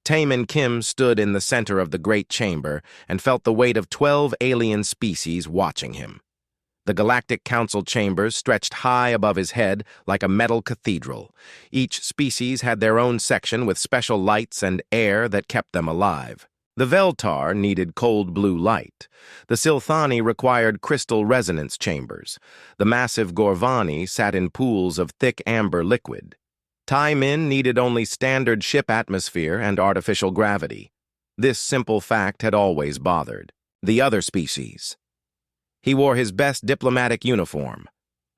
Taemin Kim stood in the center of the great chamber and felt the weight of 12 alien species watching him. The Galactic Council chambers stretched high above his head like a metal cathedral. Each species had their own section with special lights and air that kept them alive. The Veltar needed cold blue light. The Silthani required crystal resonance chambers. The massive Gorvani sat in pools of thick amber liquid. Taemin needed only standard ship atmosphere and artificial gravity. This simple fact had always bothered the other species. He wore his best diplomatic uniform,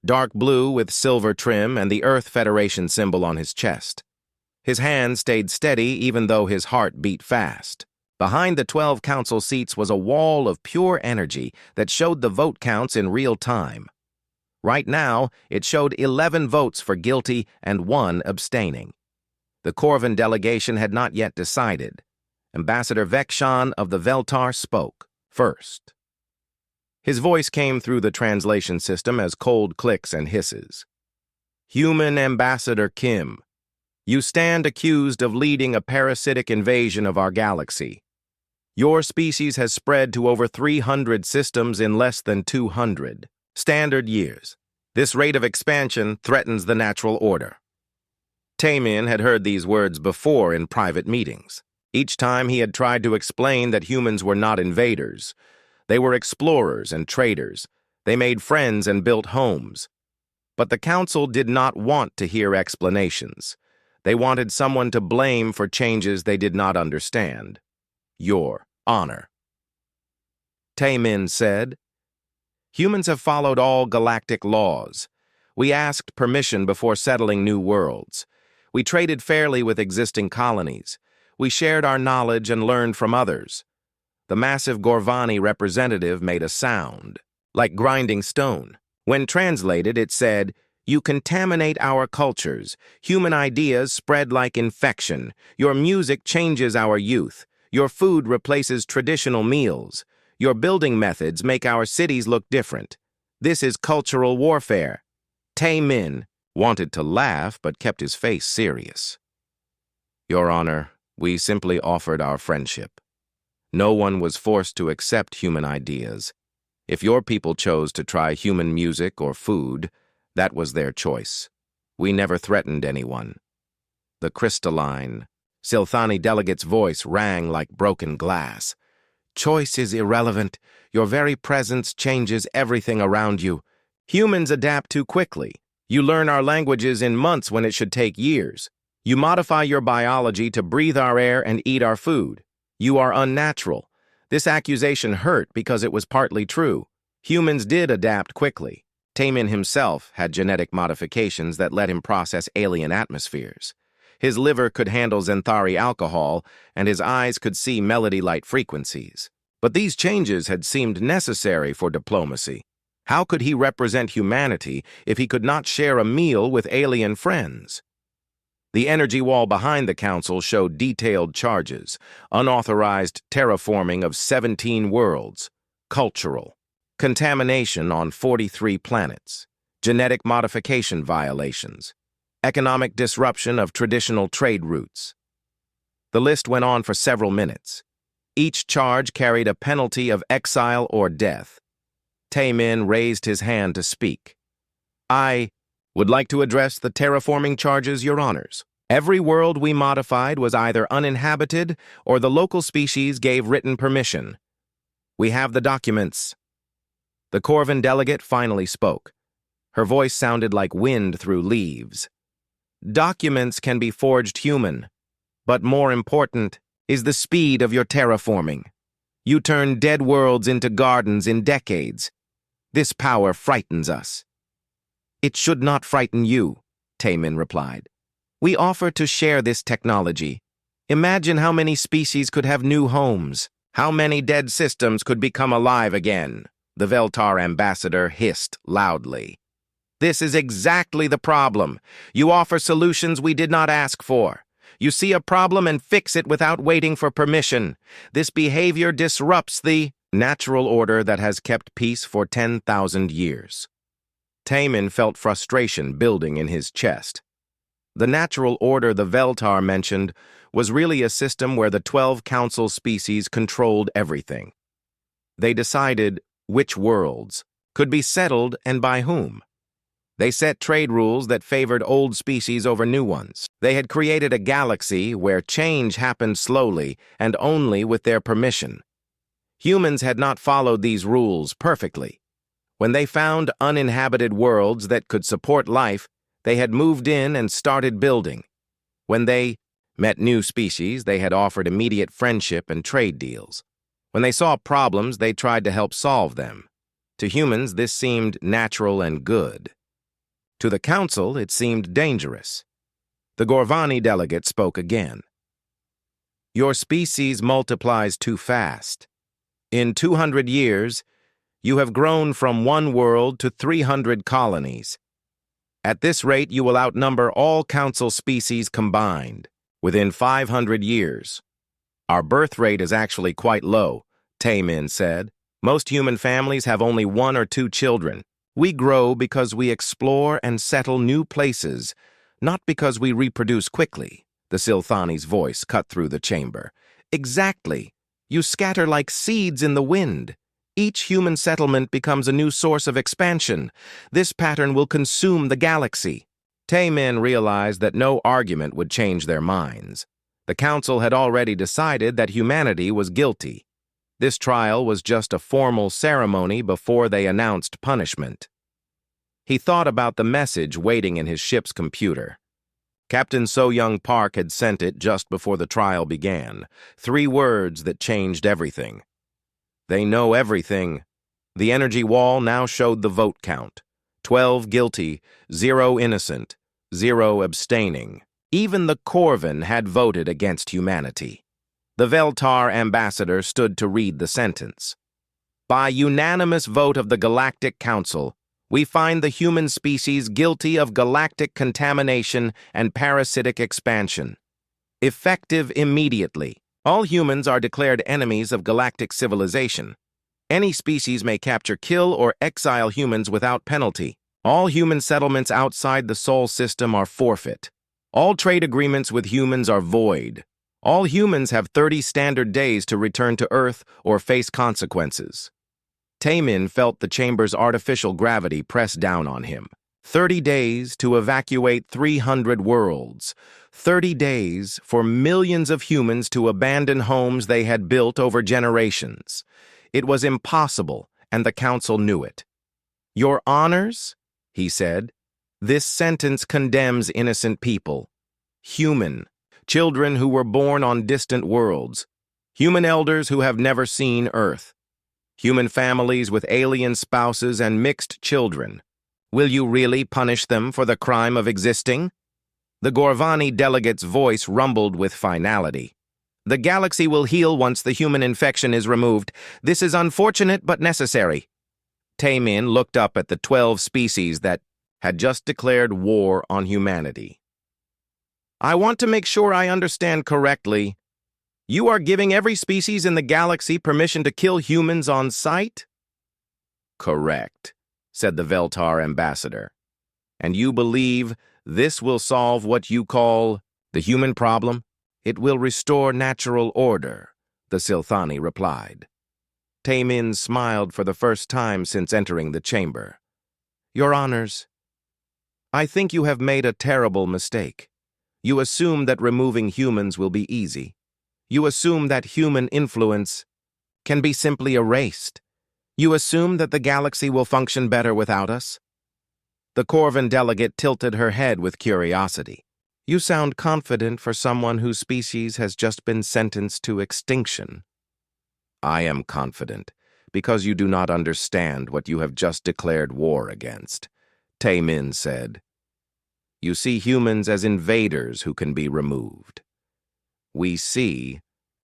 dark blue with silver trim and the Earth Federation symbol on his chest. His hand stayed steady even though his heart beat fast. Behind the 12 council seats was a wall of pure energy that showed the vote counts in real time. Right now, it showed 11 votes for guilty and 1 abstaining. The Corvin delegation had not yet decided. Ambassador Vekshan of the Veltar spoke first. His voice came through the translation system as cold clicks and hisses. Human Ambassador Kim, you stand accused of leading a parasitic invasion of our galaxy. Your species has spread to over 300 systems in less than 200 standard years. This rate of expansion threatens the natural order. Taemin had heard these words before in private meetings. Each time he had tried to explain that humans were not invaders. They were explorers and traders. They made friends and built homes. But the council did not want to hear explanations. They wanted someone to blame for changes they did not understand. Your honor. Taemin said, humans have followed all galactic laws. We asked permission before settling new worlds. We traded fairly with existing colonies. We shared our knowledge and learned from others. The massive Gorvani representative made a sound, like grinding stone. When translated, it said, you contaminate our cultures. Human ideas spread like infection. Your music changes our youth. Your food replaces traditional meals. Your building methods make our cities look different. This is cultural warfare. Taemin wanted to laugh but kept his face serious. Your Honor, we simply offered our friendship. No one was forced to accept human ideas. If your people chose to try human music or food, that was their choice. We never threatened anyone. The crystalline, Silthani delegate's voice rang like broken glass. Choice is irrelevant. Your very presence changes everything around you. Humans adapt too quickly. You learn our languages in months when it should take years. You modify your biology to breathe our air and eat our food. You are unnatural. This accusation hurt because it was partly true. Humans did adapt quickly. Taemin himself had genetic modifications that let him process alien atmospheres. His liver could handle Xanthari alcohol, and his eyes could see melody light frequencies. But these changes had seemed necessary for diplomacy. How could he represent humanity if he could not share a meal with alien friends? The energy wall behind the council showed detailed charges, unauthorized terraforming of 17 worlds, cultural, contamination on 43 planets, genetic modification violations, economic disruption of traditional trade routes. The list went on for several minutes. Each charge carried a penalty of exile or death. Taemin raised his hand to speak. I would like to address the terraforming charges, Your Honors. Every world we modified was either uninhabited or the local species gave written permission. We have the documents. The Corvin delegate finally spoke. Her voice sounded like wind through leaves. Documents can be forged human, but more important is the speed of your terraforming. You turn dead worlds into gardens in decades. This power frightens us. It should not frighten you, Taemin replied. We offer to share this technology. Imagine how many species could have new homes. How many dead systems could become alive again, the Veltar ambassador hissed loudly. This is exactly the problem. You offer solutions we did not ask for. You see a problem and fix it without waiting for permission. This behavior disrupts the natural order that has kept peace for 10,000 years. Taemin felt frustration building in his chest. The natural order the Veltar mentioned was really a system where the 12 council species controlled everything. They decided which worlds could be settled and by whom. They set trade rules that favored old species over new ones. They had created a galaxy where change happened slowly and only with their permission. Humans had not followed these rules perfectly. When they found uninhabited worlds that could support life, they had moved in and started building. When they met new species, they had offered immediate friendship and trade deals. When they saw problems, they tried to help solve them. To humans, this seemed natural and good. To the council, it seemed dangerous. The Gorvani delegate spoke again. Your species multiplies too fast. In 200 years, you have grown from one world to 300 colonies. At this rate, you will outnumber all council species combined within 500 years. Our birth rate is actually quite low, Taemin said. Most human families have only 1 or 2 children. We grow because we explore and settle new places, not because we reproduce quickly. The Silthani's voice cut through the chamber. Exactly. You scatter like seeds in the wind. Each human settlement becomes a new source of expansion. This pattern will consume the galaxy. Taemin realized that no argument would change their minds. The council had already decided that humanity was guilty. This trial was just a formal ceremony before they announced punishment. He thought about the message waiting in his ship's computer. Captain So-Young Park had sent it just before the trial began. 3 words that changed everything. They know everything. The energy wall now showed the vote count. 12 guilty, 0 innocent, 0 abstaining. Even the Corvin had voted against humanity. The Veltar ambassador stood to read the sentence. By unanimous vote of the Galactic Council, we find the human species guilty of galactic contamination and parasitic expansion. Effective immediately. All humans are declared enemies of galactic civilization. Any species may capture, kill, or exile humans without penalty. All human settlements outside the Sol system are forfeit. All trade agreements with humans are void. All humans have 30 standard days to return to Earth or face consequences. Taemin felt the chamber's artificial gravity press down on him. 30 days to evacuate 300 worlds. 30 days for millions of humans to abandon homes they had built over generations. It was impossible, and the council knew it. Your honors, he said, this sentence condemns innocent people. Human. Children who were born on distant worlds. Human elders who have never seen Earth. Human families with alien spouses and mixed children. Will you really punish them for the crime of existing? The Gorvani delegate's voice rumbled with finality. The galaxy will heal once the human infection is removed. This is unfortunate but necessary. Taemin looked up at the 12 species that had just declared war on humanity. I want to make sure I understand correctly. You are giving every species in the galaxy permission to kill humans on sight? Correct, said the Veltar ambassador. And you believe this will solve what you call the human problem? It will restore natural order, the Silthani replied. Taemin smiled for the first time since entering the chamber. Your honors, I think you have made a terrible mistake. You assume that removing humans will be easy. You assume that human influence can be simply erased. You assume that the galaxy will function better without us. The Corvin delegate tilted her head with curiosity. You sound confident for someone whose species has just been sentenced to extinction. I am confident, because you do not understand what you have just declared war against, Taemin said. You see humans as invaders who can be removed. We see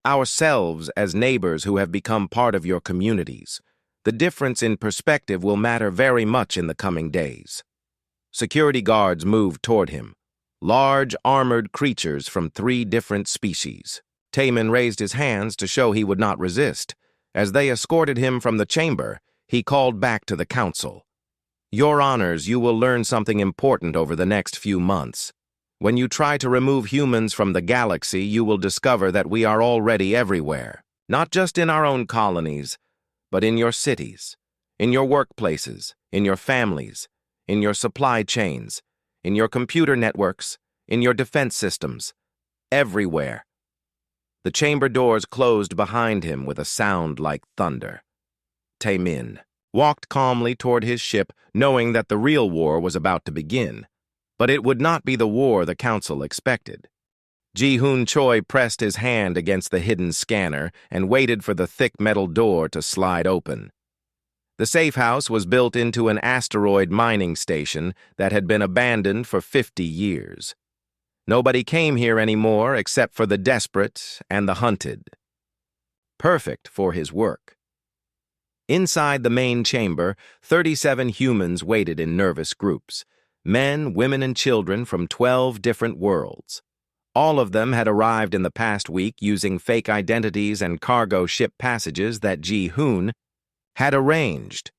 ourselves as neighbors who have become part of your communities. The difference in perspective will matter very much in the coming days. Security guards moved toward him, large armored creatures from 3 different species. Taemin raised his hands to show he would not resist. As they escorted him from the chamber, he called back to the council. Your honors, you will learn something important over the next few months. When you try to remove humans from the galaxy, you will discover that we are already everywhere, not just in our own colonies, but in your cities, in your workplaces, in your families, in your supply chains, in your computer networks, in your defense systems, everywhere. The chamber doors closed behind him with a sound like thunder. Taemin walked calmly toward his ship, knowing that the real war was about to begin. But it would not be the war the Council expected. Ji-hoon Choi pressed his hand against the hidden scanner and waited for the thick metal door to slide open. The safe house was built into an asteroid mining station that had been abandoned for 50 years. Nobody came here anymore except for the desperate and the hunted. Perfect for his work. Inside the main chamber, 37 humans waited in nervous groups. Men, women, and children from 12 different worlds. All of them had arrived in the past week using fake identities and cargo ship passages that Ji-hoon had arranged.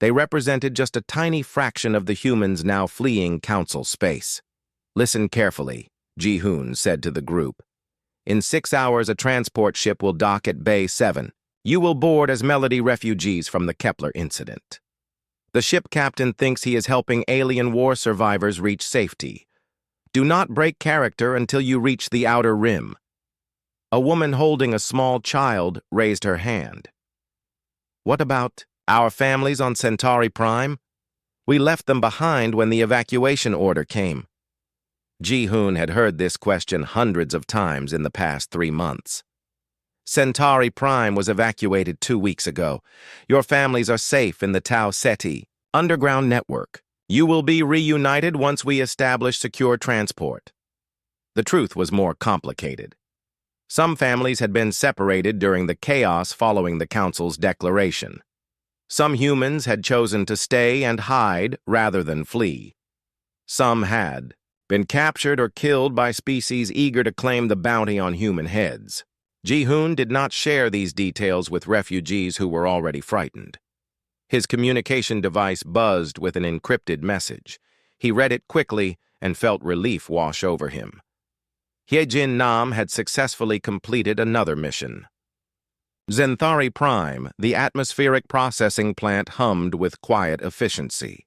They represented just a tiny fraction of the humans now fleeing Council space. Listen carefully, Ji-hoon said to the group. In 6 hours, a transport ship will dock at Bay 7. You will board as Melody refugees from the Kepler incident. The ship captain thinks he is helping alien war survivors reach safety. Do not break character until you reach the outer rim. A woman holding a small child raised her hand. What about our families on Centauri Prime? We left them behind when the evacuation order came. Ji-hoon had heard this question hundreds of times in the past 3 months. Centauri Prime was evacuated 2 weeks ago. Your families are safe in the Tau Ceti underground network. You will be reunited once we establish secure transport. The truth was more complicated. Some families had been separated during the chaos following the Council's declaration. Some humans had chosen to stay and hide rather than flee. Some had been captured or killed by species eager to claim the bounty on human heads. Ji-hoon did not share these details with refugees who were already frightened. His communication device buzzed with an encrypted message. He read it quickly and felt relief wash over him. Hyejin Nam had successfully completed another mission. Centauri Prime, the atmospheric processing plant, hummed with quiet efficiency.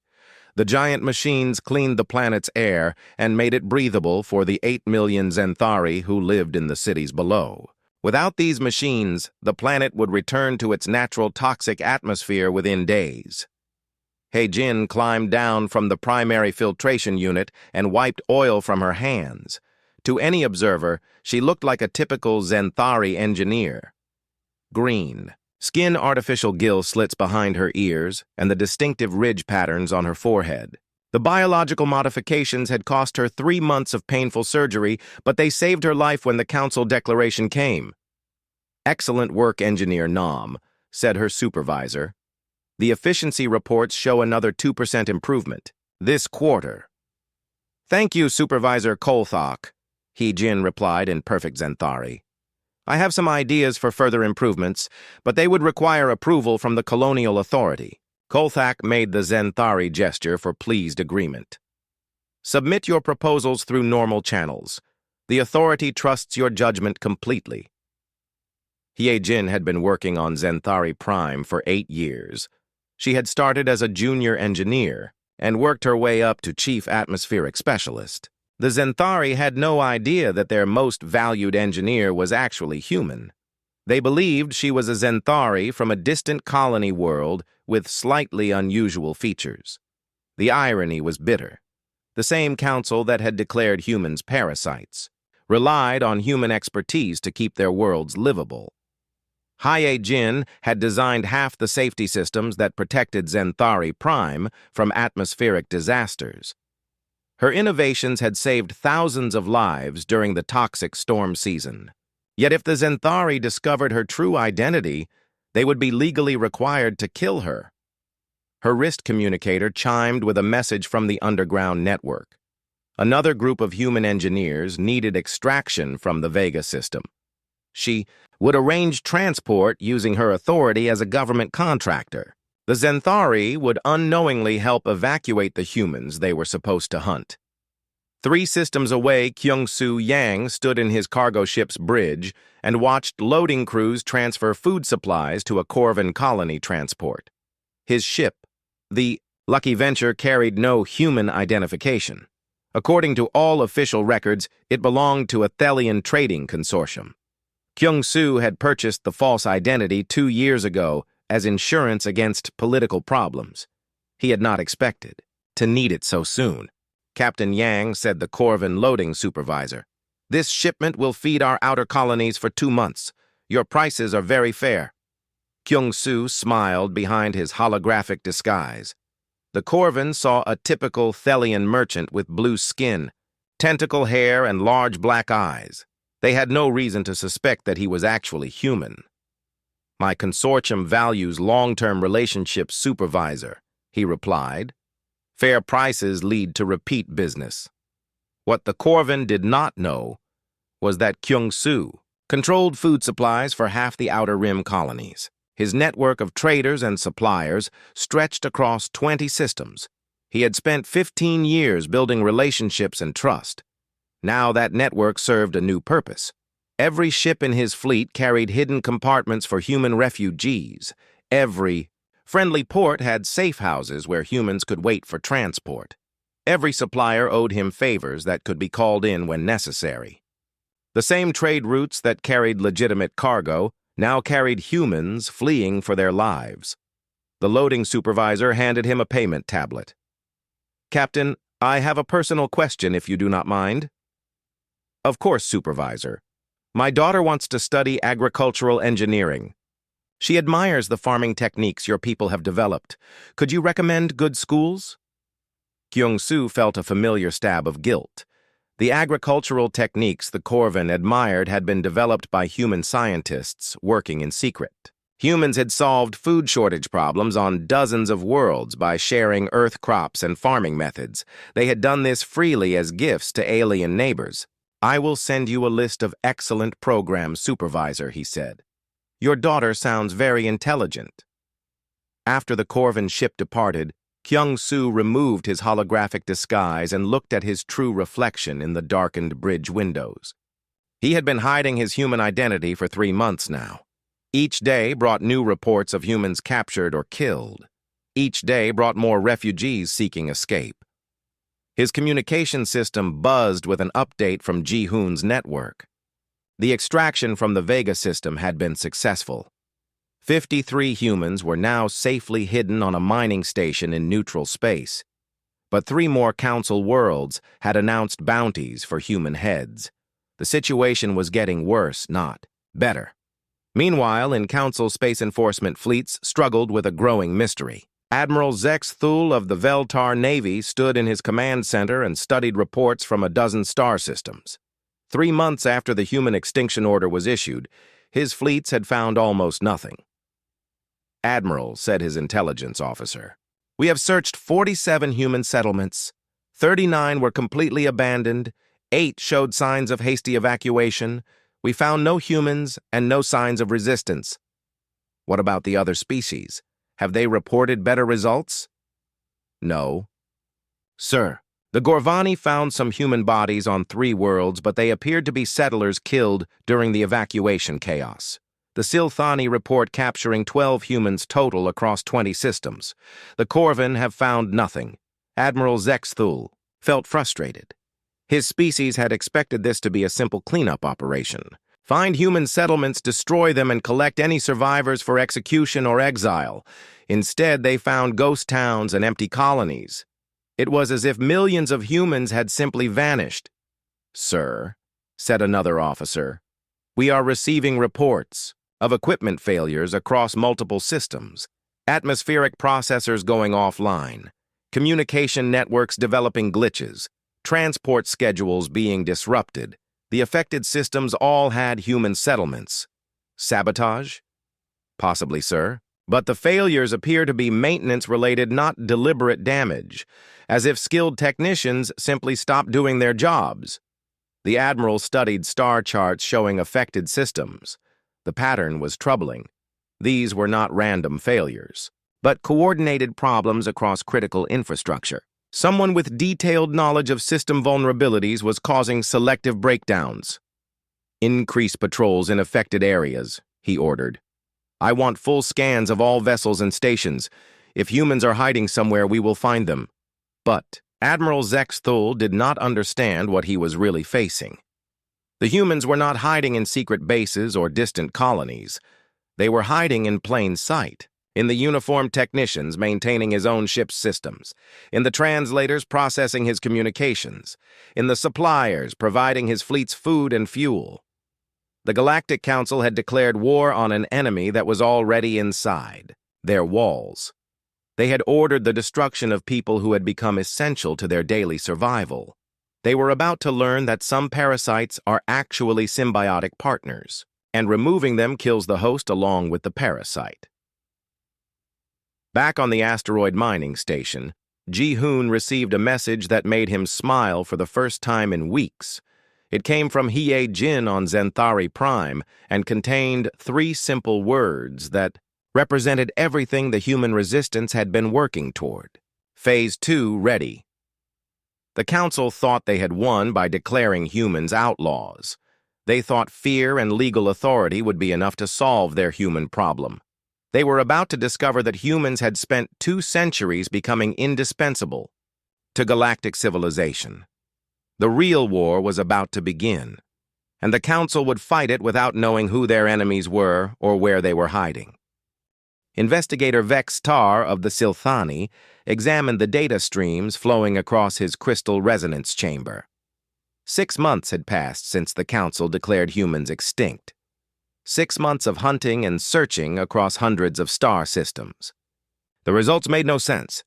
The giant machines cleaned the planet's air and made it breathable for the 8 million Centauri who lived in the cities below. Without these machines, the planet would return to its natural toxic atmosphere within days. Hyejin climbed down from the primary filtration unit and wiped oil from her hands. To any observer, she looked like a typical Centauri engineer. Green, skin artificial gill slits behind her ears, and the distinctive ridge patterns on her forehead. The biological modifications had cost her 3 months of painful surgery, but they saved her life when the Council declaration came. Excellent work, Engineer Nam, said her supervisor. The efficiency reports show another 2% improvement this quarter. Thank you, Supervisor Kolthok, Hyejin replied in perfect Centauri. I have some ideas for further improvements, but they would require approval from the Colonial Authority. Kolthak made the Centauri gesture for pleased agreement. Submit your proposals through normal channels. The authority trusts your judgment completely. Hyejin had been working on Centauri Prime for 8 years. She had started as a junior engineer and worked her way up to chief atmospheric specialist. The Centauri had no idea that their most valued engineer was actually human. They believed she was a Centauri from a distant colony world with slightly unusual features. The irony was bitter. The same council that had declared humans parasites relied on human expertise to keep their worlds livable. Hyejin had designed half the safety systems that protected Centauri Prime from atmospheric disasters. Her innovations had saved thousands of lives during the toxic storm season. Yet if the Centauri discovered her true identity, they would be legally required to kill her. Her wrist communicator chimed with a message from the underground network. Another group of human engineers needed extraction from the Vega system. She would arrange transport using her authority as a government contractor. The Centauri would unknowingly help evacuate the humans they were supposed to hunt. 3 systems away, Kyung-Soo Yang stood in his cargo ship's bridge and watched loading crews transfer food supplies to a Corvan colony transport. His ship, the Lucky Venture, carried no human identification. According to all official records, it belonged to a Thelian trading consortium. Kyung-Soo had purchased the false identity 2 years ago as insurance against political problems. He had not expected to need it so soon. Captain Yang said, the Corvan loading supervisor. This shipment will feed our outer colonies for 2 months. Your prices are very fair. Kyung-Soo smiled behind his holographic disguise. The Corvan saw a typical Thelian merchant with blue skin, tentacle hair, and large black eyes. They had no reason to suspect that he was actually human. My consortium values long-term relationships, supervisor, he replied. Fair prices lead to repeat business. What the Corvan did not know was that Kyung-Soo controlled food supplies for half the Outer Rim colonies. His network of traders and suppliers stretched across 20 systems. He had spent 15 years building relationships and trust. Now that network served a new purpose. Every ship in his fleet carried hidden compartments for human refugees. Every friendly port had safe houses where humans could wait for transport. Every supplier owed him favors that could be called in when necessary. The same trade routes that carried legitimate cargo now carried humans fleeing for their lives. The loading supervisor handed him a payment tablet. Captain, I have a personal question if you do not mind. Of course, supervisor. My daughter wants to study agricultural engineering. She admires the farming techniques your people have developed. Could you recommend good schools? Kyung-Soo felt a familiar stab of guilt. The agricultural techniques the Corvan admired had been developed by human scientists working in secret. Humans had solved food shortage problems on dozens of worlds by sharing Earth crops and farming methods. They had done this freely as gifts to alien neighbors. I will send you a list of excellent programs, supervisor, he said. Your daughter sounds very intelligent. After the Corvan ship departed, Kyung-Soo removed his holographic disguise and looked at his true reflection in the darkened bridge windows. He had been hiding his human identity for 3 months now. Each day brought new reports of humans captured or killed. Each day brought more refugees seeking escape. His communication system buzzed with an update from Ji-hoon's network. The extraction from the Vega system had been successful. 53 humans were now safely hidden on a mining station in neutral space. But 3 more Council worlds had announced bounties for human heads. The situation was getting worse, not better. Meanwhile, in Council space enforcement fleets struggled with a growing mystery. Admiral Zex Thul of the Veltar Navy stood in his command center and studied reports from a dozen star systems. 3 months after the human extinction order was issued, his fleets had found almost nothing. Admiral, said his intelligence officer, we have searched 47 human settlements. 39 were completely abandoned. 8 showed signs of hasty evacuation. We found no humans and no signs of resistance. What about the other species? Have they reported better results? No. Sir, the Gorvani found some human bodies on 3 worlds, but they appeared to be settlers killed during the evacuation chaos. The Silthani report capturing 12 humans total across 20 systems. The Corvan have found nothing. Admiral Zex Thul felt frustrated. His species had expected this to be a simple cleanup operation. Find human settlements, destroy them, and collect any survivors for execution or exile. Instead, they found ghost towns and empty colonies. It was as if millions of humans had simply vanished. Sir, said another officer, we are receiving reports of equipment failures across multiple systems, atmospheric processors going offline, communication networks developing glitches, transport schedules being disrupted. The affected systems all had human settlements. Sabotage? Possibly, sir. But the failures appear to be maintenance-related, not deliberate damage, as if skilled technicians simply stopped doing their jobs. The Admiral studied star charts showing affected systems. The pattern was troubling. These were not random failures, but coordinated problems across critical infrastructure. Someone with detailed knowledge of system vulnerabilities was causing selective breakdowns. Increase patrols in affected areas, he ordered. I want full scans of all vessels and stations. If humans are hiding somewhere, we will find them. But Admiral Zex Thul did not understand what he was really facing. The humans were not hiding in secret bases or distant colonies. They were hiding in plain sight, in the uniformed technicians maintaining his own ship's systems, in the translators processing his communications, in the suppliers providing his fleet's food and fuel. The Galactic Council had declared war on an enemy that was already inside their walls. They had ordered the destruction of people who had become essential to their daily survival. They were about to learn that some parasites are actually symbiotic partners, and removing them kills the host along with the parasite. Back on the asteroid mining station, Ji-hoon received a message that made him smile for the first time in weeks. It came from Hye-jin on SciFiPrime and contained 3 simple words that represented everything the human resistance had been working toward. Phase 2 ready. The Council thought they had won by declaring humans outlaws. They thought fear and legal authority would be enough to solve their human problem. They were about to discover that humans had spent 2 centuries becoming indispensable to galactic civilization. The real war was about to begin, and the Council would fight it without knowing who their enemies were or where they were hiding. Investigator Vex Tar of the Silthani examined the data streams flowing across his crystal resonance chamber. 6 months had passed since the Council declared humans extinct. 6 months of hunting and searching across hundreds of star systems. The results made no sense.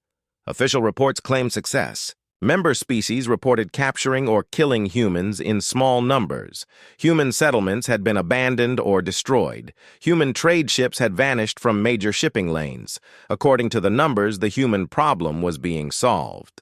Official reports claimed success. Member species reported capturing or killing humans in small numbers. Human settlements had been abandoned or destroyed. Human trade ships had vanished from major shipping lanes. According to the numbers, the human problem was being solved.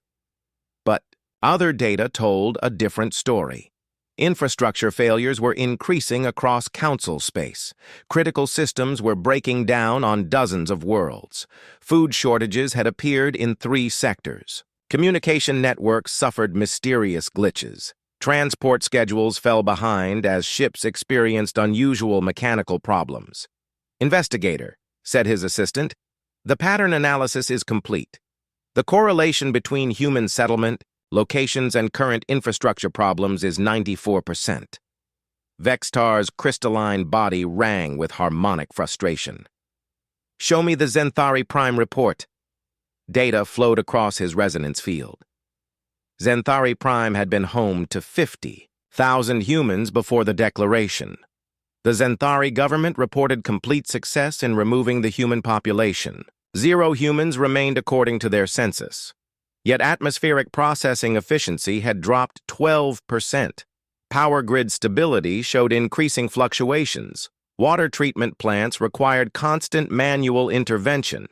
But other data told a different story. Infrastructure failures were increasing across Council space. Critical systems were breaking down on dozens of worlds. Food shortages had appeared in 3 sectors. Communication networks suffered mysterious glitches. Transport schedules fell behind as ships experienced unusual mechanical problems. "Investigator," said his assistant, "the pattern analysis is complete. The correlation between human settlement, locations, and current infrastructure problems is 94%. Vextar's crystalline body rang with harmonic frustration. "Show me the SciFiPrime report." Data flowed across his resonance field. SciFiPrime had been home to 50,000 humans before the declaration. The Xanthari government reported complete success in removing the human population. 0 humans remained according to their census. Yet atmospheric processing efficiency had dropped 12%. Power grid stability showed increasing fluctuations. Water treatment plants required constant manual intervention.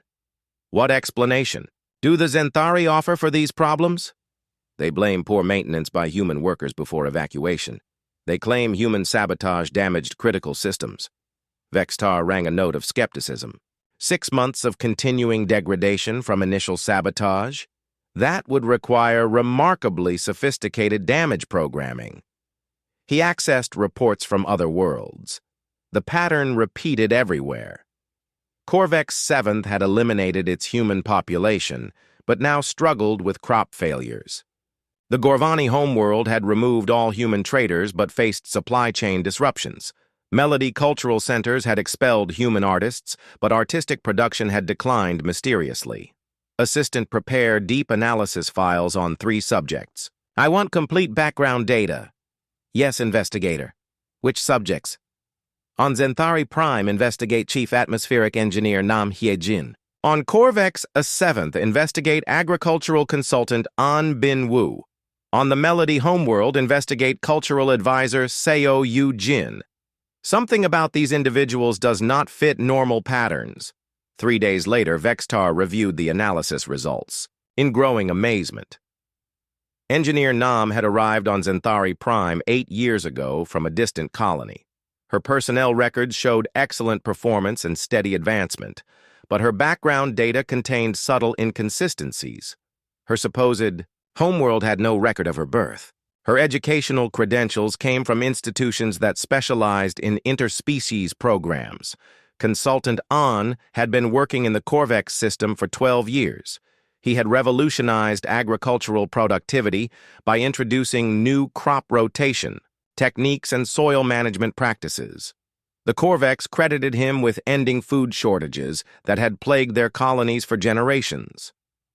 What explanation do the Xanthari offer for these problems? They blame poor maintenance by human workers before evacuation. They claim human sabotage damaged critical systems. Vextar rang a note of skepticism. 6 months of continuing degradation from initial sabotage? That would require remarkably sophisticated damage programming. He accessed reports from other worlds. The pattern repeated everywhere. Corvex 7th had eliminated its human population, but now struggled with crop failures. The Gorvani homeworld had removed all human traders but faced supply chain disruptions. Melody Cultural Centers had expelled human artists, but artistic production had declined mysteriously. Assistant prepared deep analysis files on 3 subjects. "I want complete background data." "Yes, investigator." "Which subjects?" "On SciFiPrime, investigate Chief Atmospheric Engineer Nam Hye-jin. On Corvex 7th, investigate Agricultural Consultant An Bin-woo. On the Melody homeworld, investigate Cultural Advisor Seo Yu-jin. Something about these individuals does not fit normal patterns." 3 days later, Vextar reviewed the analysis results, in growing amazement. Engineer Nam had arrived on SciFiPrime 8 years ago from a distant colony. Her personnel records showed excellent performance and steady advancement, but her background data contained subtle inconsistencies. Her supposed homeworld had no record of her birth. Her educational credentials came from institutions that specialized in interspecies programs. Consultant An had been working in the Corvex system for 12 years. He had revolutionized agricultural productivity by introducing new crop rotation, techniques, and soil management practices. The Corvex credited him with ending food shortages that had plagued their colonies for generations.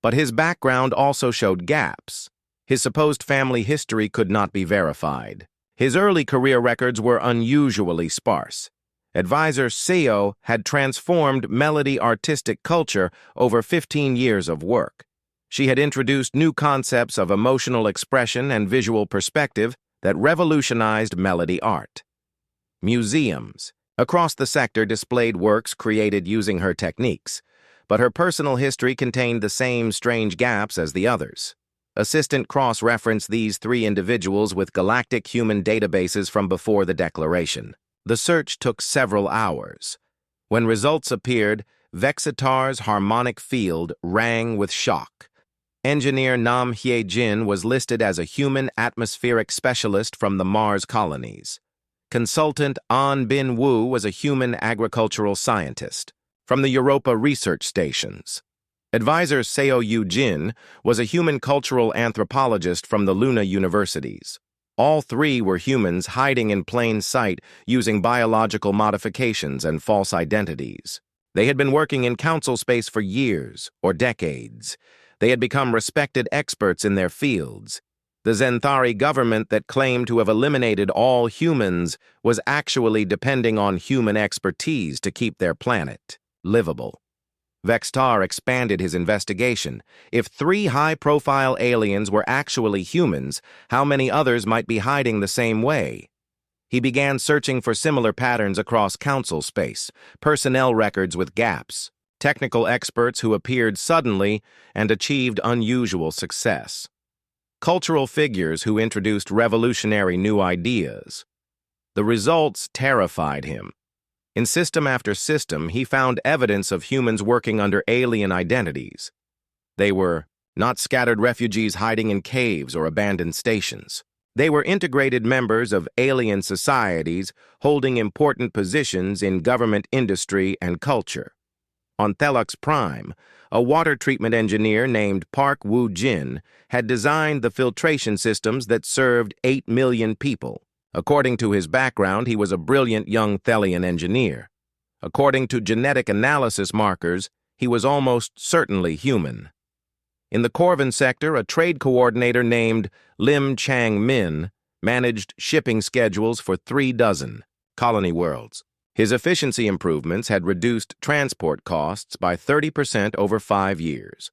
But his background also showed gaps. His supposed family history could not be verified. His early career records were unusually sparse. Advisor Seo had transformed Melody artistic culture over 15 years of work. She had introduced new concepts of emotional expression and visual perspective that revolutionized Melody art. Museums across the sector displayed works created using her techniques, but her personal history contained the same strange gaps as the others. Assistant cross-referenced these three individuals with galactic human databases from before the Declaration. The search took several hours. When results appeared, Vexitar's harmonic field rang with shock. Engineer Nam Hye-jin was listed as a human atmospheric specialist from the Mars colonies. Consultant An Bin-woo was a human agricultural scientist from the Europa research stations. Advisor Seo Yu-jin was a human cultural anthropologist from the Luna universities. All three were humans hiding in plain sight using biological modifications and false identities. They had been working in council space for years or decades. They had become respected experts in their fields. The Zenthari government that claimed to have eliminated all humans was actually depending on human expertise to keep their planet livable. Vextar expanded his investigation. If three high-profile aliens were actually humans, how many others might be hiding the same way? He began searching for similar patterns across council space, personnel records with gaps, technical experts who appeared suddenly and achieved unusual success, cultural figures who introduced revolutionary new ideas. The results terrified him. In system after system, he found evidence of humans working under alien identities. They were not scattered refugees hiding in caves or abandoned stations. They were integrated members of alien societies holding important positions in government, industry, and culture. On HFY, a water treatment engineer named Park Woo-jin had designed the filtration systems that served 8 million people. According to his background, he was a brilliant young Thelian engineer. According to genetic analysis markers, he was almost certainly human. In the Corvin sector, a trade coordinator named Lim Chang-min managed shipping schedules for 36 colony worlds. His efficiency improvements had reduced transport costs by 30% over 5 years.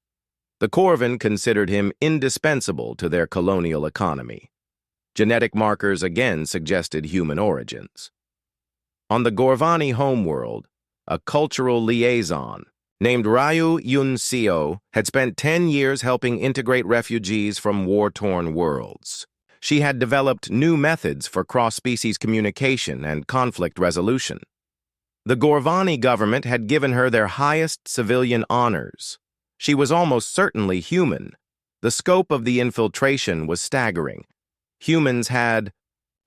The Corvin considered him indispensable to their colonial economy. Genetic markers again suggested human origins. On the Gorvani homeworld, a cultural liaison named Ryu Yun-seo had spent 10 years helping integrate refugees from war-torn worlds. She had developed new methods for cross-species communication and conflict resolution. The Gorvani government had given her their highest civilian honors. She was almost certainly human. The scope of the infiltration was staggering. Humans had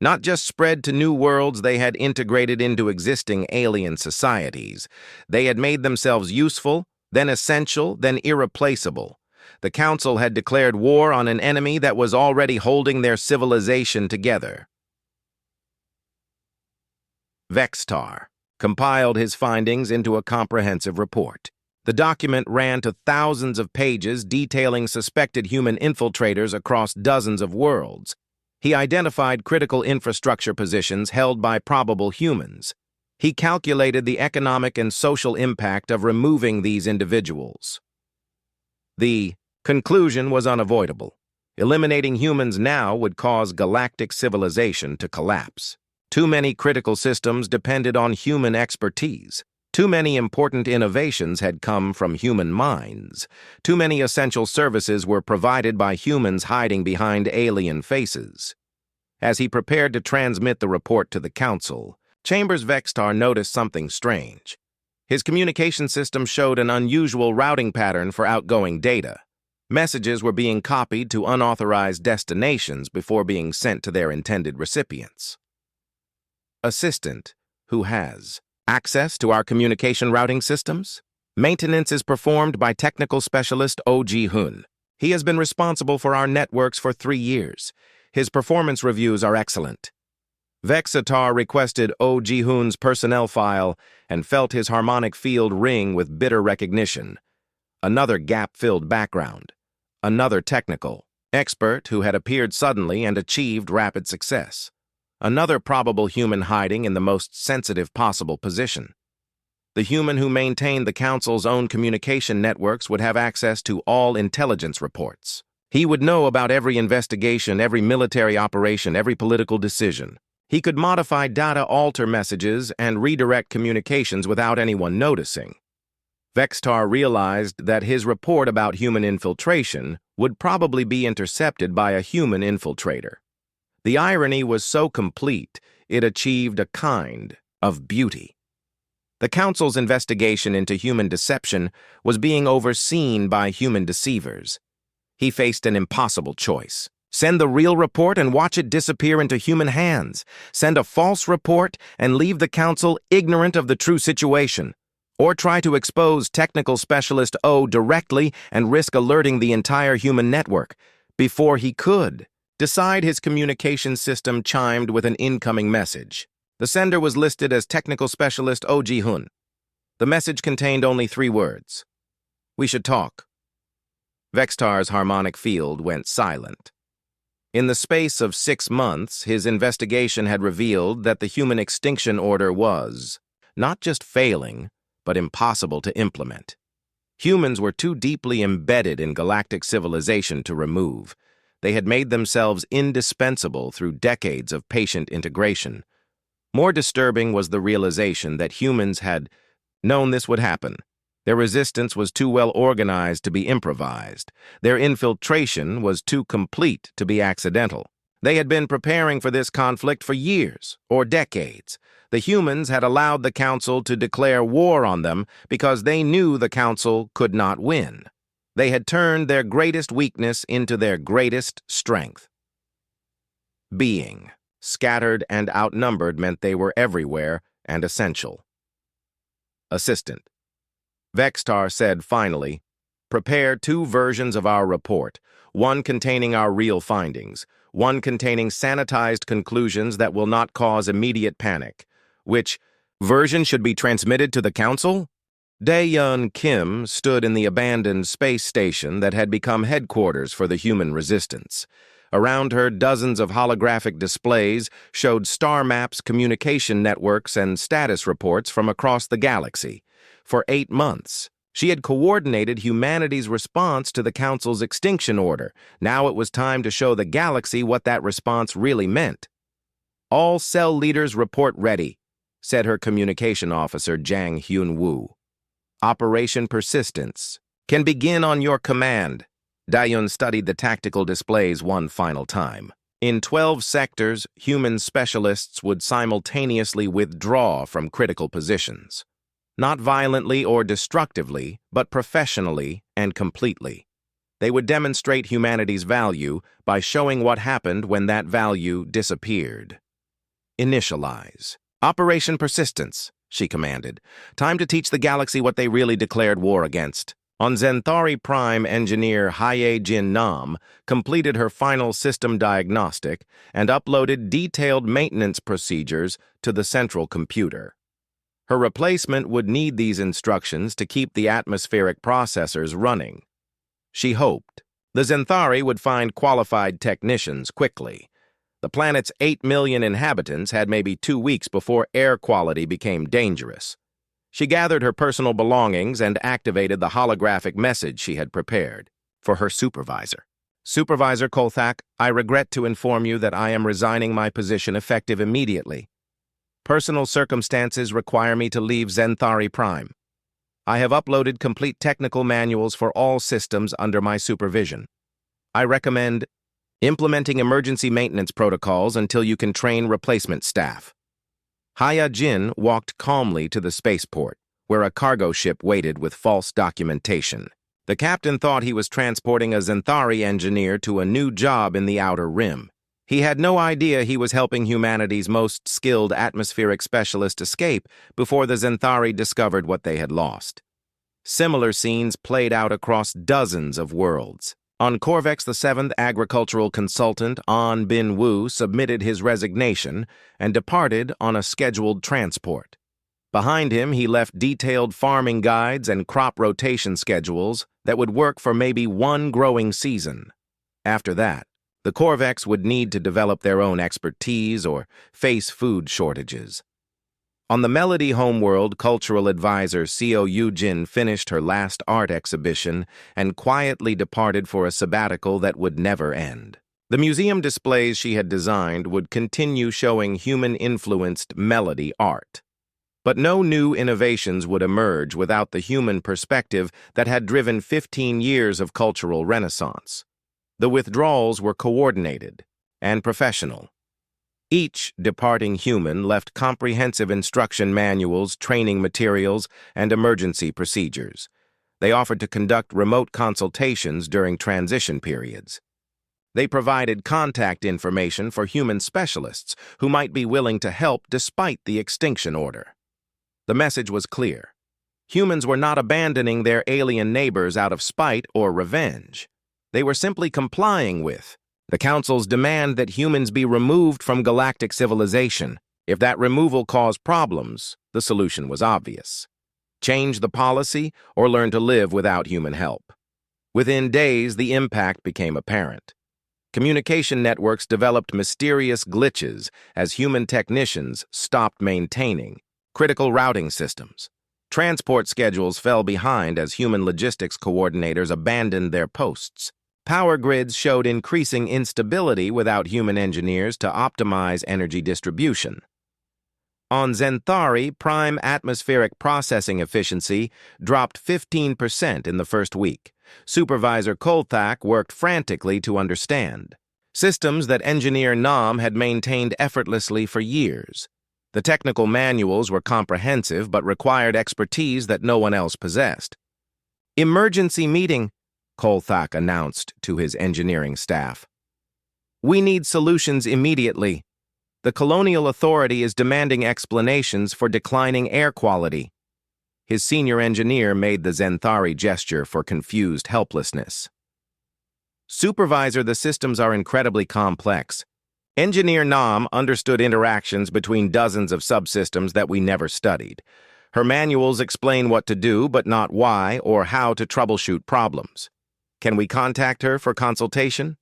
not just spread to new worlds, they had integrated into existing alien societies. They had made themselves useful, then essential, then irreplaceable. The Council had declared war on an enemy that was already holding their civilization together. Vextar compiled his findings into a comprehensive report. The document ran to thousands of pages detailing suspected human infiltrators across dozens of worlds. He identified critical infrastructure positions held by probable humans. He calculated the economic and social impact of removing these individuals. The conclusion was unavoidable. Eliminating humans now would cause galactic civilization to collapse. Too many critical systems depended on human expertise. Too many important innovations had come from human minds. Too many essential services were provided by humans hiding behind alien faces. As he prepared to transmit the report to the Council, Chambers Vextar noticed something strange. His communication system showed an unusual routing pattern for outgoing data. Messages were being copied to unauthorized destinations before being sent to their intended recipients. Assistant, who has access to our communication routing systems? Maintenance is performed by technical specialist O.G. Hun. He has been responsible for our networks for 3 years. His performance reviews are excellent. Vexatar requested O.G. Hun's personnel file and felt his harmonic field ring with bitter recognition. Another gap-filled background. Another technical expert who had appeared suddenly and achieved rapid success. Another probable human hiding in the most sensitive possible position. The human who maintained the Council's own communication networks would have access to all intelligence reports. He would know about every investigation, every military operation, every political decision. He could modify data, alter messages, and redirect communications without anyone noticing. Vextar realized that his report about human infiltration would probably be intercepted by a human infiltrator. The irony was so complete, it achieved a kind of beauty. The Council's investigation into human deception was being overseen by human deceivers. He faced an impossible choice. Send the real report and watch it disappear into human hands. Send a false report and leave the Council ignorant of the true situation. Or try to expose technical specialist O directly and risk alerting the entire human network. Before he could decide, his communication system chimed with an incoming message. The sender was listed as technical specialist O.G. Hun. The message contained only 3 words. We should talk. Vextar's harmonic field went silent. In the space of 6 months, his investigation had revealed that the human extinction order was not just failing, but impossible to implement. Humans were too deeply embedded in galactic civilization to remove. They had made themselves indispensable through decades of patient integration. More disturbing was the realization that humans had known this would happen. Their resistance was too well organized to be improvised. Their infiltration was too complete to be accidental. They had been preparing for this conflict for years or decades. The humans had allowed the Council to declare war on them because they knew the Council could not win. They had turned their greatest weakness into their greatest strength. Being scattered and outnumbered meant they were everywhere and essential. Assistant. Vextar said finally, prepare 2 versions of our report, one containing our real findings, one containing sanitized conclusions that will not cause immediate panic. Which version should be transmitted to the Council? Dae-Yeon Kim stood in the abandoned space station that had become headquarters for the human resistance. Around her, dozens of holographic displays showed star maps, communication networks, and status reports from across the galaxy. For 8 months, she had coordinated humanity's response to the Council's extinction order. Now it was time to show the galaxy what that response really meant. All cell leaders report ready, said her communication officer, Jang Hyun-woo. Operation Persistence can begin on your command. Dae-Yeon studied the tactical displays one final time. In 12 sectors, human specialists would simultaneously withdraw from critical positions. Not violently or destructively, but professionally and completely. They would demonstrate humanity's value by showing what happened when that value disappeared. Initialize. Operation Persistence, she commanded. Time to teach the galaxy what they really declared war against. On SciFiPrime, engineer Hye-Jin Nam completed her final system diagnostic and uploaded detailed maintenance procedures to the central computer. Her replacement would need these instructions to keep the atmospheric processors running. She hoped the Zenthari would find qualified technicians quickly. The planet's 8 million inhabitants had maybe 2 weeks before air quality became dangerous. She gathered her personal belongings and activated the holographic message she had prepared for her supervisor. Supervisor Kolthak, I regret to inform you that I am resigning my position effective immediately. Personal circumstances require me to leave SciFiPrime. I have uploaded complete technical manuals for all systems under my supervision. I recommend implementing emergency maintenance protocols until you can train replacement staff. Hye-Jin walked calmly to the spaceport, where a cargo ship waited with false documentation. The captain thought he was transporting a Xanthari engineer to a new job in the Outer Rim. He had no idea he was helping humanity's most skilled atmospheric specialist escape before the Xanthari discovered what they had lost. Similar scenes played out across dozens of worlds. On Corvex, the 7th agricultural consultant, An Bin Wu, submitted his resignation and departed on a scheduled transport. Behind him, he left detailed farming guides and crop rotation schedules that would work for maybe one growing season. After that, the Corvex would need to develop their own expertise or face food shortages. On the Melody homeworld, cultural advisor Seo Yujin finished her last art exhibition and quietly departed for a sabbatical that would never end. The museum displays she had designed would continue showing human-influenced Melody art. But no new innovations would emerge without the human perspective that had driven 15 years of cultural renaissance. The withdrawals were coordinated and professional. Each departing human left comprehensive instruction manuals, training materials, and emergency procedures. They offered to conduct remote consultations during transition periods. They provided contact information for human specialists who might be willing to help despite the extinction order. The message was clear. Humans were not abandoning their alien neighbors out of spite or revenge. They were simply complying with the Council's demand that humans be removed from galactic civilization. If that removal caused problems, the solution was obvious. Change the policy or learn to live without human help. Within days, the impact became apparent. Communication networks developed mysterious glitches as human technicians stopped maintaining critical routing systems. Transport schedules fell behind as human logistics coordinators abandoned their posts. Power grids showed increasing instability without human engineers to optimize energy distribution. On Xanthari, prime atmospheric processing efficiency dropped 15% in the first week. Supervisor Kolthak worked frantically to understand systems that engineer Nam had maintained effortlessly for years. The technical manuals were comprehensive but required expertise that no one else possessed. "Emergency meeting," Kolthak announced to his engineering staff. "We need solutions immediately. The Colonial Authority is demanding explanations for declining air quality." His senior engineer made the Xanthari gesture for confused helplessness. "Supervisor, the systems are incredibly complex. Engineer Nam understood interactions between dozens of subsystems that we never studied. Her manuals explain what to do, but not why or how to troubleshoot problems. Can we contact her for consultation?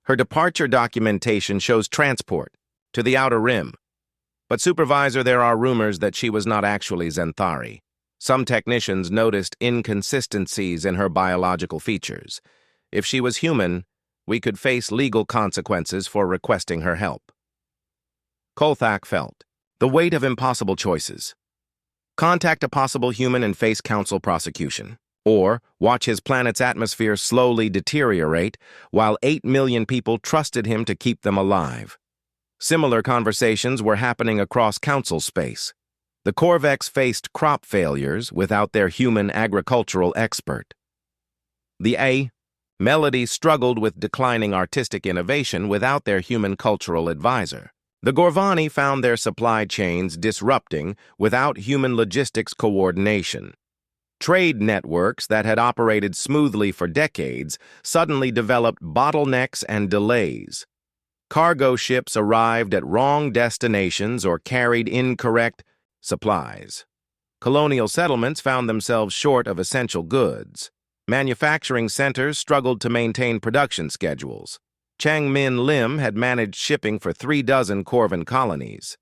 Her departure documentation shows transport to the Outer Rim. But Supervisor, there are rumors that she was not actually Xanthari. Some technicians noticed inconsistencies in her biological features. If she was human, we could face legal consequences for requesting her help." Kolthak felt the weight of impossible choices. Contact a possible human and face council prosecution, or watch his planet's atmosphere slowly deteriorate while 8 million people trusted him to keep them alive. Similar conversations were happening across council space. The Corvex faced crop failures without their human agricultural expert. The Melody struggled with declining artistic innovation without their human cultural advisor. The Gorvani found their supply chains disrupting without human logistics coordination. Trade networks that had operated smoothly for decades suddenly developed bottlenecks and delays. Cargo ships arrived at wrong destinations or carried incorrect supplies. Colonial settlements found themselves short of essential goods. Manufacturing centers struggled to maintain production schedules. Chang Min Lim had managed shipping for 3 dozen Corvan colonies.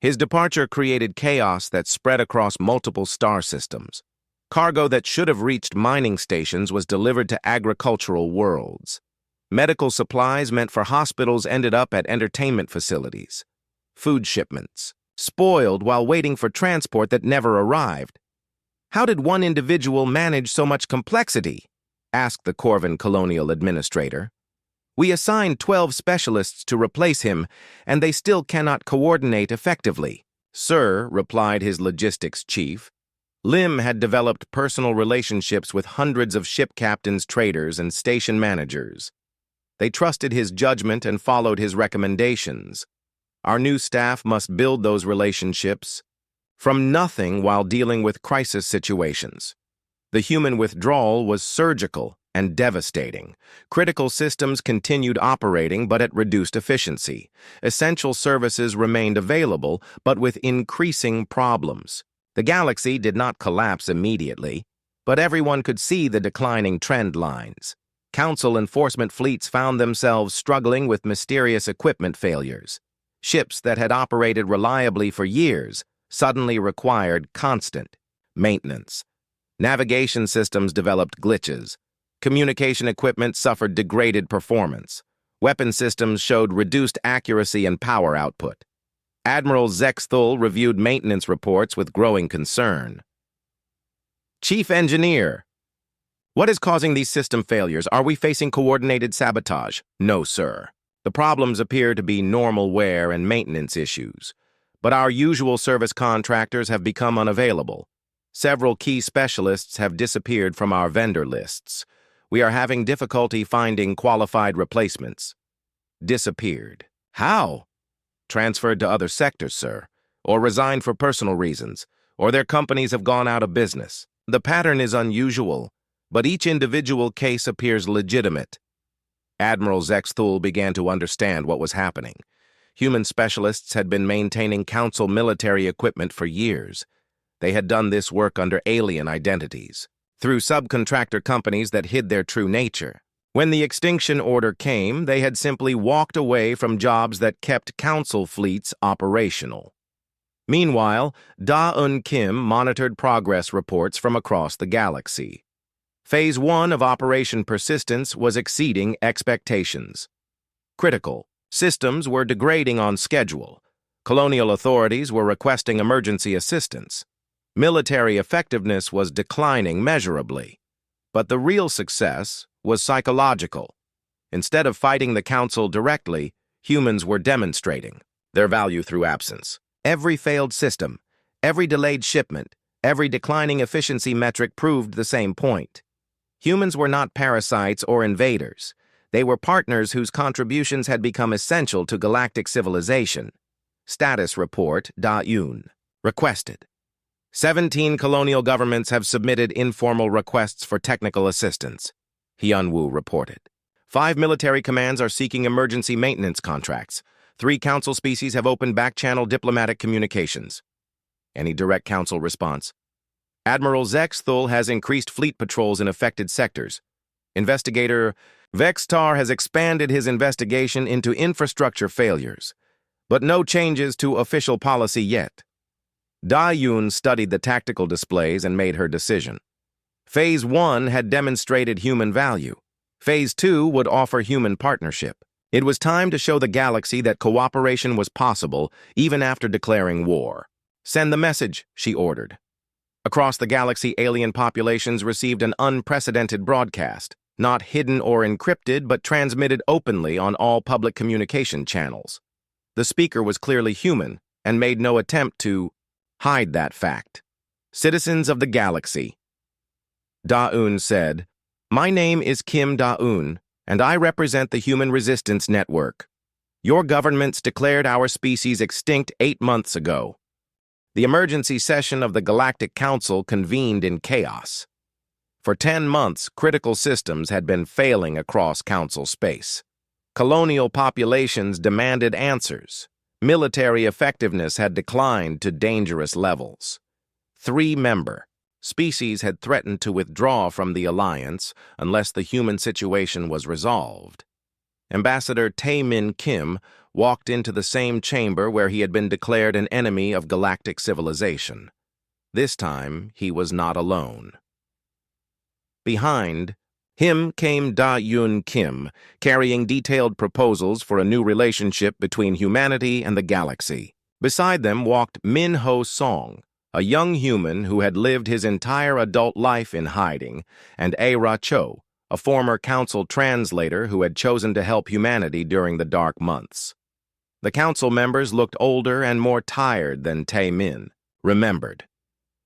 His departure created chaos that spread across multiple star systems. Cargo that should have reached mining stations was delivered to agricultural worlds. Medical supplies meant for hospitals ended up at entertainment facilities. Food shipments spoiled while waiting for transport that never arrived. "How did one individual manage so much complexity?" asked the Corvan colonial administrator. "We assigned 12 specialists to replace him, and they still cannot coordinate effectively." "Sir," replied his logistics chief, Lim had developed personal relationships with hundreds of ship captains, traders, and station managers. They trusted his judgment and followed his recommendations. Our new staff must build those relationships from nothing while dealing with crisis situations. The human withdrawal was surgical and devastating. Critical systems continued operating, but at reduced efficiency. Essential services remained available, but with increasing problems. The galaxy did not collapse immediately, but everyone could see the declining trend lines. Council enforcement fleets found themselves struggling with mysterious equipment failures. Ships that had operated reliably for years suddenly required constant maintenance. Navigation systems developed glitches. Communication equipment suffered degraded performance. Weapon systems showed reduced accuracy and power output. Admiral Zexthul reviewed maintenance reports with growing concern. Chief Engineer, what is causing these system failures? Are we facing coordinated sabotage? No, sir. The problems appear to be normal wear and maintenance issues. But our usual service contractors have become unavailable. Several key specialists have disappeared from our vendor lists. We are having difficulty finding qualified replacements. Disappeared. How? Transferred to other sectors, sir, or resigned for personal reasons, or their companies have gone out of business. The pattern is unusual, but each individual case appears legitimate. Admiral Zexthul began to understand what was happening. Human specialists had been maintaining Council military equipment for years. They had done this work under alien identities, through subcontractor companies that hid their true nature. When the extinction order came, they had simply walked away from jobs that kept Council fleets operational. Meanwhile, Da-Un Kim monitored progress reports from across the galaxy. Phase 1 of Operation Persistence was exceeding expectations. Critical. Systems were degrading on schedule. Colonial authorities were requesting emergency assistance. Military effectiveness was declining measurably. But the real success was psychological. Instead of fighting the Council directly, humans were demonstrating their value through absence. Every failed system, every delayed shipment, every declining efficiency metric proved the same point. Humans were not parasites or invaders. They were partners whose contributions had become essential to galactic civilization. Status report, Da-Un. Requested. 17 colonial governments have submitted informal requests for technical assistance, Hyunwoo reported. 5 military commands are seeking emergency maintenance contracts. 3 Council species have opened back-channel diplomatic communications. Any direct Council response? Admiral Zexthul has increased fleet patrols in affected sectors. Investigator Vextar has expanded his investigation into infrastructure failures, but no changes to official policy yet. Da-Un studied the tactical displays and made her decision. Phase 1 had demonstrated human value. Phase 2 would offer human partnership. It was time to show the galaxy that cooperation was possible even after declaring war. Send the message, she ordered. Across the galaxy, alien populations received an unprecedented broadcast, not hidden or encrypted, but transmitted openly on all public communication channels. The speaker was clearly human and made no attempt to hide that fact. Citizens of the galaxy, Da-Un said, "My name is Kim Da-Un, and I represent the Human Resistance Network. Your governments declared our species extinct 8 months ago. The emergency session of the Galactic Council convened in chaos. For 10 months, critical systems had been failing across Council space. Colonial populations demanded answers. Military effectiveness had declined to dangerous levels. 3-member species had threatened to withdraw from the alliance unless the human situation was resolved. Ambassador Tae-Min Kim walked into the same chamber where he had been declared an enemy of galactic civilization. This time, he was not alone. Behind him came Da-Un Kim, carrying detailed proposals for a new relationship between humanity and the galaxy. Beside them walked Min-Ho Song, a young human who had lived his entire adult life in hiding, and A-Ra Cho, a former Council translator who had chosen to help humanity during the dark months. The Council members looked older and more tired than Tae-Min remembered.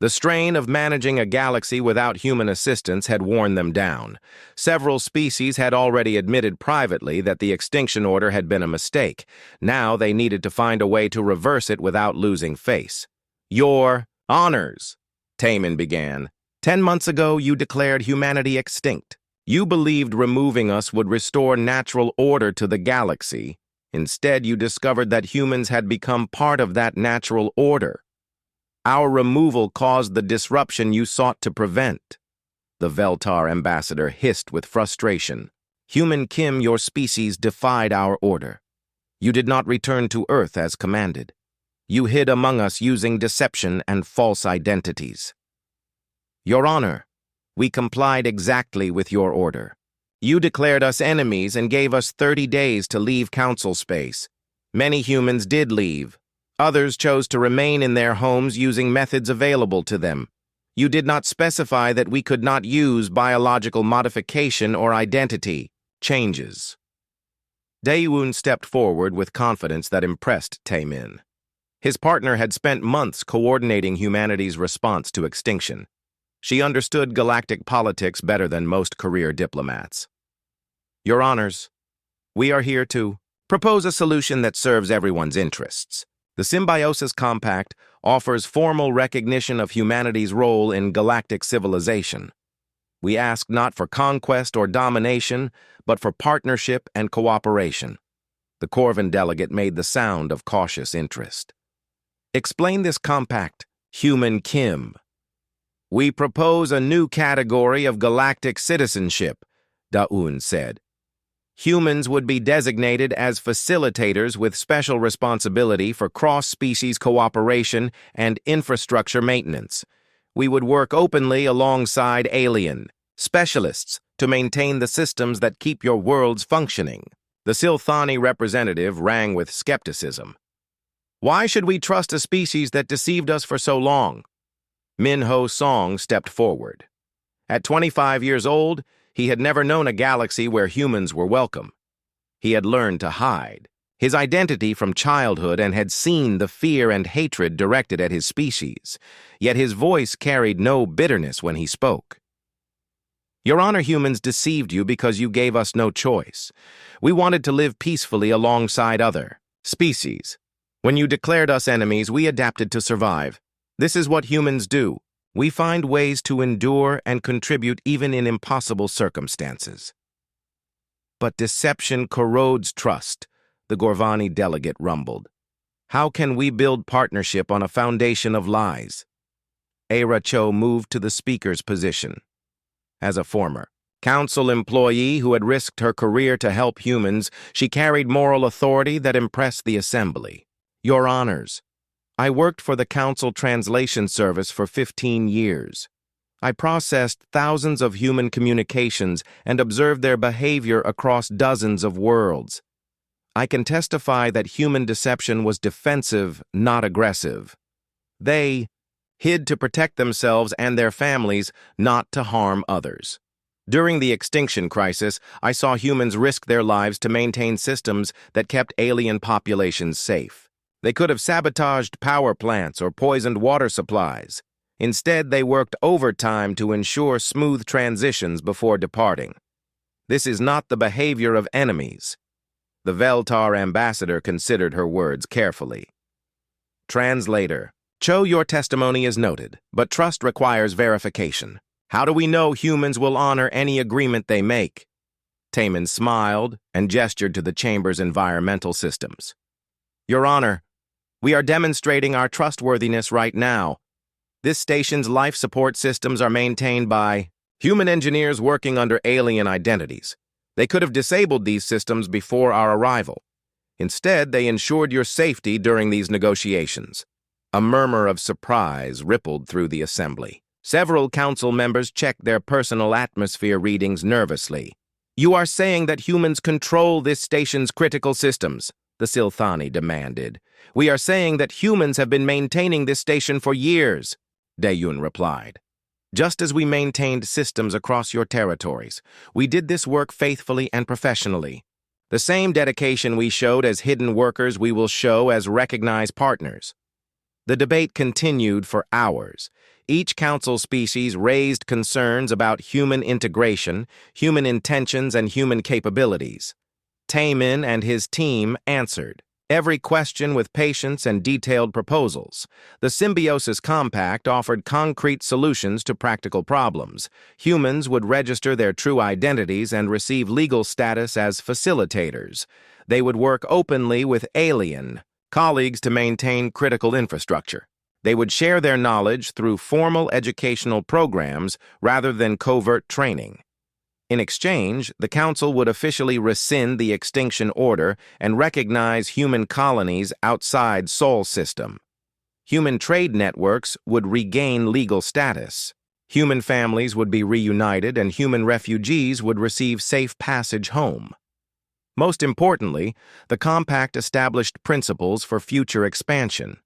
The strain of managing a galaxy without human assistance had worn them down. Several species had already admitted privately that the extinction order had been a mistake. Now they needed to find a way to reverse it without losing face. "Your honors," Taman began. "10 months ago, you declared humanity extinct. You believed removing us would restore natural order to the galaxy. Instead, you discovered that humans had become part of that natural order. Our removal caused the disruption you sought to prevent." The Veltar ambassador hissed with frustration. "Human Kim, your species defied our order. You did not return to Earth as commanded. You hid among us using deception and false identities. Your Honor, we complied exactly with your order. You declared us enemies and gave us 30 days to leave Council space. Many humans did leave. Others chose to remain in their homes using methods available to them. You did not specify that we could not use biological modification or identity changes." Daewon stepped forward with confidence that impressed Taemin. His partner had spent months coordinating humanity's response to extinction. She understood galactic politics better than most career diplomats. "Your Honors, we are here to propose a solution that serves everyone's interests. The Symbiosis Compact offers formal recognition of humanity's role in galactic civilization. We ask not for conquest or domination, but for partnership and cooperation." The Corvin delegate made the sound of cautious interest. "Explain this compact, Human Kim." "We propose a new category of galactic citizenship," Daewon said. "Humans would be designated as facilitators with special responsibility for cross-species cooperation and infrastructure maintenance. We would work openly alongside alien specialists to maintain the systems that keep your worlds functioning." The Silthani representative rang with skepticism. "Why should we trust a species that deceived us for so long?" Minho Song stepped forward. At 25 years old, he had never known a galaxy where humans were welcome. He had learned to hide his identity from childhood and had seen the fear and hatred directed at his species, yet his voice carried no bitterness when he spoke. "Your Honor, humans deceived you because you gave us no choice. We wanted to live peacefully alongside other species. When you declared us enemies, we adapted to survive. This is what humans do. We find ways to endure and contribute even in impossible circumstances." "But deception corrodes trust," the Gorvani delegate rumbled. "How can we build partnership on a foundation of lies?" Aira Cho moved to the speaker's position. As a former council employee who had risked her career to help humans, she carried moral authority that impressed the assembly. "Your Honors, I worked for the Council Translation Service for 15 years. I processed thousands of human communications and observed their behavior across dozens of worlds. I can testify that human deception was defensive, not aggressive. They hid to protect themselves and their families, not to harm others. During the extinction crisis, I saw humans risk their lives to maintain systems that kept alien populations safe. They could have sabotaged power plants or poisoned water supplies. Instead, they worked overtime to ensure smooth transitions before departing. This is not the behavior of enemies." The Veltar ambassador considered her words carefully. Translator: "Cho, your testimony is noted, but trust requires verification. How do we know humans will honor any agreement they make?" Taemin smiled and gestured to the chamber's environmental systems. "Your Honor, we are demonstrating our trustworthiness right now. This station's life support systems are maintained by human engineers working under alien identities. They could have disabled these systems before our arrival. Instead, they ensured your safety during these negotiations." A murmur of surprise rippled through the assembly. Several council members checked their personal atmosphere readings nervously. "You are saying that humans control this station's critical systems?" the Silthani demanded. "We are saying that humans have been maintaining this station for years," Daewon replied. "Just as we maintained systems across your territories, we did this work faithfully and professionally. The same dedication we showed as hidden workers we will show as recognized partners." The debate continued for hours. Each council species raised concerns about human integration, human intentions, and human capabilities. Taemin and his team answered every question with patience and detailed proposals. The Symbiosis Compact offered concrete solutions to practical problems. Humans would register their true identities and receive legal status as facilitators. They would work openly with alien colleagues to maintain critical infrastructure. They would share their knowledge through formal educational programs rather than covert training. In exchange, the Council would officially rescind the Extinction Order and recognize human colonies outside Sol System. Human trade networks would regain legal status. Human families would be reunited and human refugees would receive safe passage home. Most importantly, the Compact established principles for future expansion.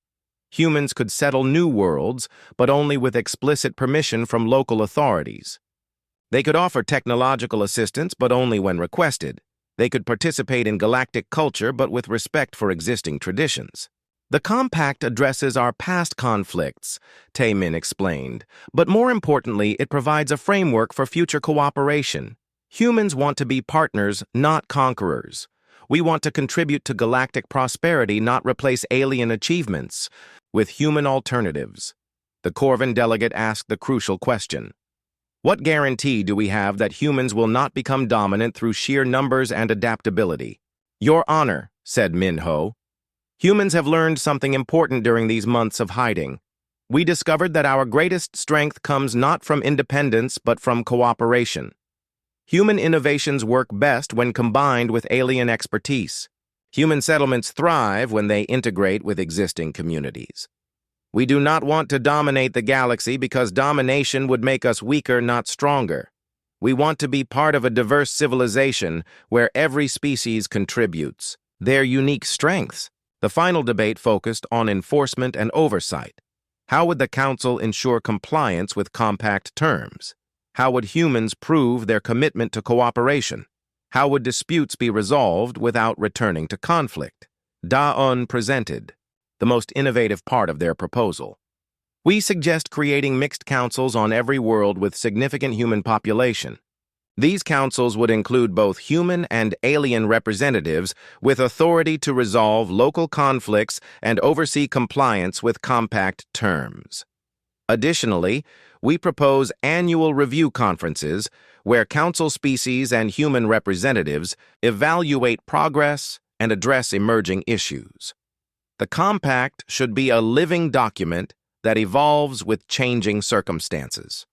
Humans could settle new worlds, but only with explicit permission from local authorities. They could offer technological assistance, but only when requested. They could participate in galactic culture, but with respect for existing traditions. The Compact addresses our past conflicts, Taemin explained, but more importantly, it provides a framework for future cooperation. Humans want to be partners, not conquerors. We want to contribute to galactic prosperity, not replace alien achievements with human alternatives. The Corvin delegate asked the crucial question. What guarantee do we have that humans will not become dominant through sheer numbers and adaptability? Your Honor, said Minho. Humans have learned something important during these months of hiding. We discovered that our greatest strength comes not from independence but from cooperation. Human innovations work best when combined with alien expertise. Human settlements thrive when they integrate with existing communities. We do not want to dominate the galaxy because domination would make us weaker, not stronger. We want to be part of a diverse civilization where every species contributes their unique strengths. The final debate focused on enforcement and oversight. How would the Council ensure compliance with compact terms? How would humans prove their commitment to cooperation? How would disputes be resolved without returning to conflict? Da-Un presented the most innovative part of their proposal. We suggest creating mixed councils on every world with significant human population. These councils would include both human and alien representatives with authority to resolve local conflicts and oversee compliance with compact terms. Additionally, we propose annual review conferences where council species and human representatives evaluate progress and address emerging issues. The Compact should be a living document that evolves with changing circumstances.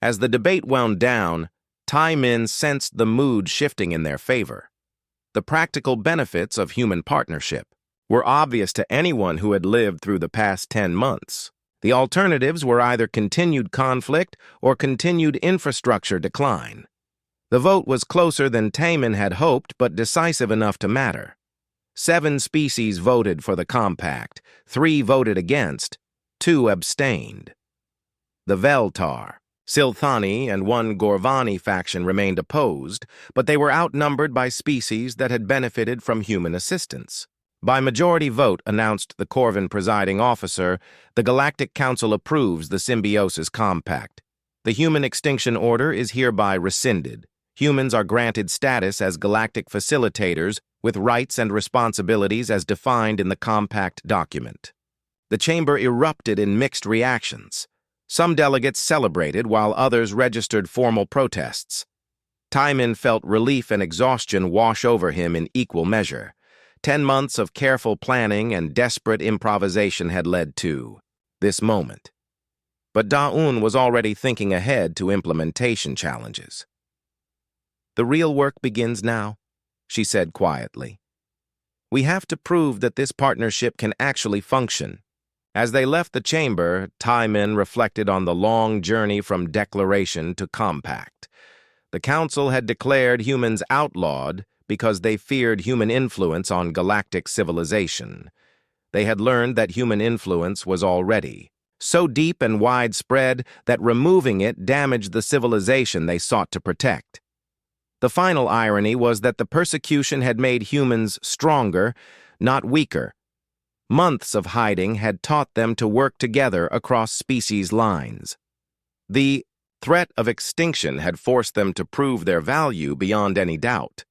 As the debate wound down, Taemin sensed the mood shifting in their favor. The practical benefits of human partnership were obvious to anyone who had lived through the past 10 months. The alternatives were either continued conflict or continued infrastructure decline. The vote was closer than Taemin had hoped, but decisive enough to matter. 7 species voted for the Compact, 3 voted against, 2 abstained. The Veltar, Silthani, and 1 Gorvani faction remained opposed, but they were outnumbered by species that had benefited from human assistance. By majority vote, announced the Corvin presiding officer, the Galactic Council approves the Symbiosis Compact. The Human Extinction Order is hereby rescinded. Humans are granted status as galactic facilitators with rights and responsibilities as defined in the Compact document. The chamber erupted in mixed reactions. Some delegates celebrated while others registered formal protests. Taemin felt relief and exhaustion wash over him in equal measure. 10 months of careful planning and desperate improvisation had led to this moment. But Da-Un was already thinking ahead to implementation challenges. The real work begins now, she said quietly. We have to prove that this partnership can actually function. As they left the chamber, Taemin reflected on the long journey from declaration to compact. The Council had declared humans outlawed because they feared human influence on galactic civilization. They had learned that human influence was already so deep and widespread that removing it damaged the civilization they sought to protect. The final irony was that the persecution had made humans stronger, not weaker. Months of hiding had taught them to work together across species lines. The threat of extinction had forced them to prove their value beyond any doubt.